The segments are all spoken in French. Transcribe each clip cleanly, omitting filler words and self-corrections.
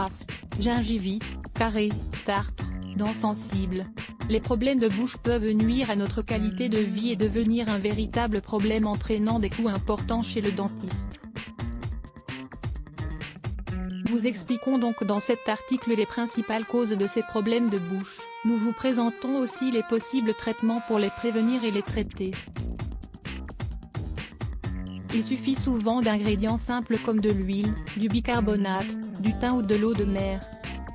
aphte, gingivite, caries, tartre, dents sensibles. Les problèmes de bouche peuvent nuire à notre qualité de vie et devenir un véritable problème entraînant des coûts importants chez le dentiste. Nous expliquons donc dans cet article les principales causes de ces problèmes de bouche. Nous vous présentons aussi les possibles traitements pour les prévenir et les traiter. Il suffit souvent d'ingrédients simples comme de l'huile, du bicarbonate, du thym ou de l'eau de mer.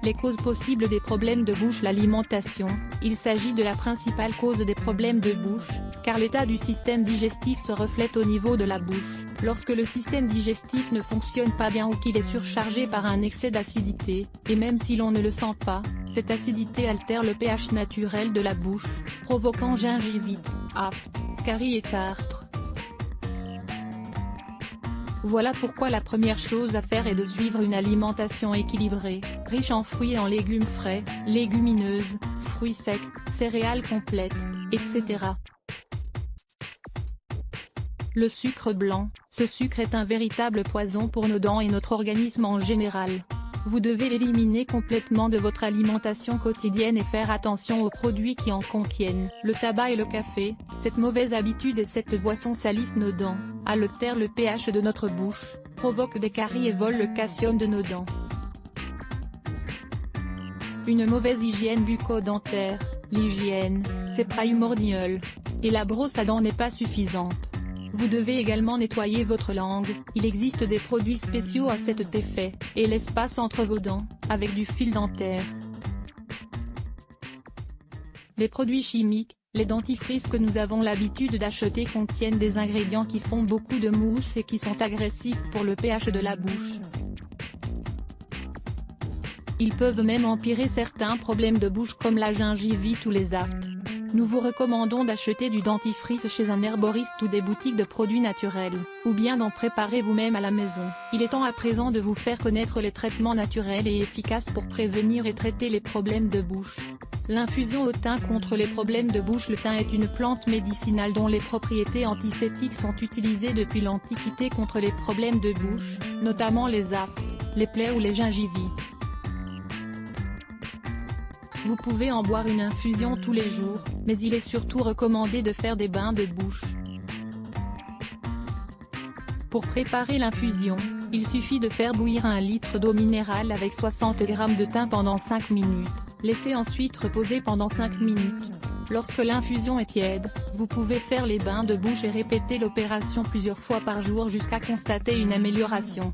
Les causes possibles des problèmes de bouche. L'alimentation, il s'agit de la principale cause des problèmes de bouche, car l'état du système digestif se reflète au niveau de la bouche. Lorsque le système digestif ne fonctionne pas bien ou qu'il est surchargé par un excès d'acidité, et même si l'on ne le sent pas, cette acidité altère le pH naturel de la bouche, provoquant gingivite, aphte, caries et tartre. Voilà pourquoi la première chose à faire est de suivre une alimentation équilibrée, riche en fruits et en légumes frais, légumineuses, fruits secs, céréales complètes, etc. Le sucre blanc, ce sucre est un véritable poison pour nos dents et notre organisme en général. Vous devez l'éliminer complètement de votre alimentation quotidienne et faire attention aux produits qui en contiennent. Le tabac et le café, cette mauvaise habitude et cette boisson salissent nos dents, altèrent le pH de notre bouche, provoquent des caries et volent le calcium de nos dents. Une mauvaise hygiène bucco-dentaire, l'hygiène, c'est primordial. Et la brosse à dents n'est pas suffisante. Vous devez également nettoyer votre langue, il existe des produits spéciaux à cet effet, et l'espace entre vos dents, avec du fil dentaire. Les produits chimiques, les dentifrices que nous avons l'habitude d'acheter contiennent des ingrédients qui font beaucoup de mousse et qui sont agressifs pour le pH de la bouche. Ils peuvent même empirer certains problèmes de bouche comme la gingivite ou les aphtes. Nous vous recommandons d'acheter du dentifrice chez un herboriste ou des boutiques de produits naturels, ou bien d'en préparer vous-même à la maison. Il est temps à présent de vous faire connaître les traitements naturels et efficaces pour prévenir et traiter les problèmes de bouche. L'infusion au thym contre les problèmes de bouche. Le thym est une plante médicinale dont les propriétés antiseptiques sont utilisées depuis l'Antiquité contre les problèmes de bouche, notamment les aphtes, les plaies ou les gingivites. Vous pouvez en boire une infusion tous les jours, mais il est surtout recommandé de faire des bains de bouche. Pour préparer l'infusion, il suffit de faire bouillir 1 litre d'eau minérale avec 60 g de thym pendant 5 minutes, laissez ensuite reposer pendant 5 minutes. Lorsque l'infusion est tiède, vous pouvez faire les bains de bouche et répéter l'opération plusieurs fois par jour jusqu'à constater une amélioration.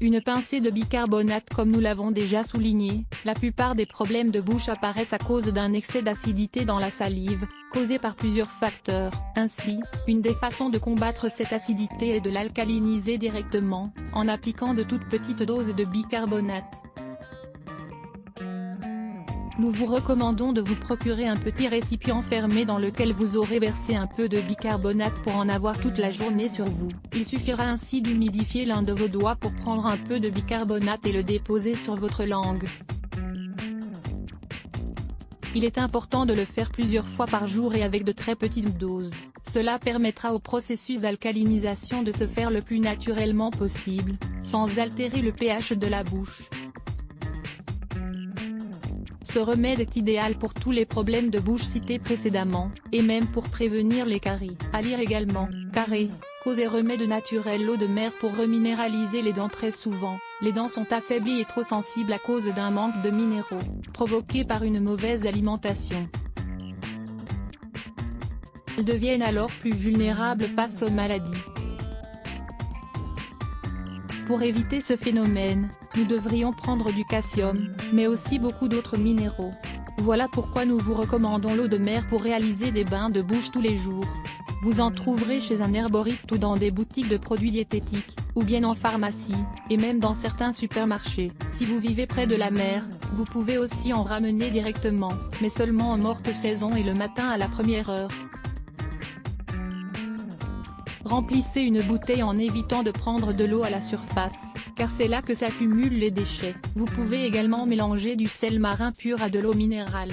Une pincée de bicarbonate. Comme nous l'avons déjà souligné, la plupart des problèmes de bouche apparaissent à cause d'un excès d'acidité dans la salive, causé par plusieurs facteurs. Ainsi, une des façons de combattre cette acidité est de l'alcaliniser directement, en appliquant de toutes petites doses de bicarbonate. Nous vous recommandons de vous procurer un petit récipient fermé dans lequel vous aurez versé un peu de bicarbonate pour en avoir toute la journée sur vous. Il suffira ainsi d'humidifier l'un de vos doigts pour prendre un peu de bicarbonate et le déposer sur votre langue. Il est important de le faire plusieurs fois par jour et avec de très petites doses. Cela permettra au processus d'alcalinisation de se faire le plus naturellement possible, sans altérer le pH de la bouche. Ce remède est idéal pour tous les problèmes de bouche cités précédemment, et même pour prévenir les caries. À lire également, caries, cause et remède naturel. L'eau de mer pour reminéraliser les dents. Très souvent, les dents sont affaiblies et trop sensibles à cause d'un manque de minéraux, provoqué par une mauvaise alimentation. Elles deviennent alors plus vulnérables face aux maladies. Pour éviter ce phénomène, nous devrions prendre du calcium, mais aussi beaucoup d'autres minéraux. Voilà pourquoi nous vous recommandons l'eau de mer pour réaliser des bains de bouche tous les jours. Vous en trouverez chez un herboriste ou dans des boutiques de produits diététiques, ou bien en pharmacie, et même dans certains supermarchés. Si vous vivez près de la mer, vous pouvez aussi en ramener directement, mais seulement en morte saison et le matin à la première heure. Remplissez une bouteille en évitant de prendre de l'eau à la surface, car c'est là que s'accumulent les déchets. Vous pouvez également mélanger du sel marin pur à de l'eau minérale.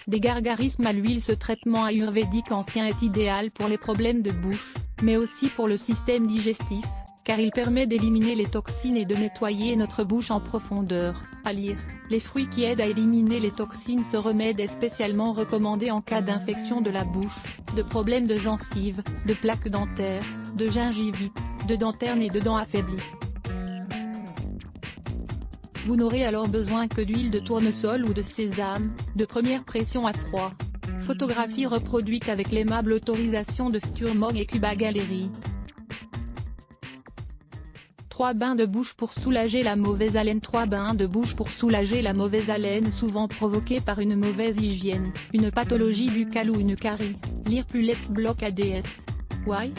Des gargarismes à l'huile. Ce traitement ayurvédique ancien est idéal pour les problèmes de bouche, mais aussi pour le système digestif, car il permet d'éliminer les toxines et de nettoyer notre bouche en profondeur. À lire, les fruits qui aident à éliminer les toxines. Ce remède est spécialement recommandé en cas d'infection de la bouche, de problèmes de gencives, de plaques dentaires, de gingivite, de denterne et de dents affaiblies. Vous n'aurez alors besoin que d'huile de tournesol ou de sésame, de première pression à froid. Photographie reproduite avec l'aimable autorisation de Fturmog et Cuba Gallery. 3 bains de bouche pour soulager la mauvaise haleine. 3 bains de bouche pour soulager la mauvaise haleine souvent provoquée par une mauvaise hygiène, une pathologie buccale ou une carie. Lire plus Let's Block ADS. Why?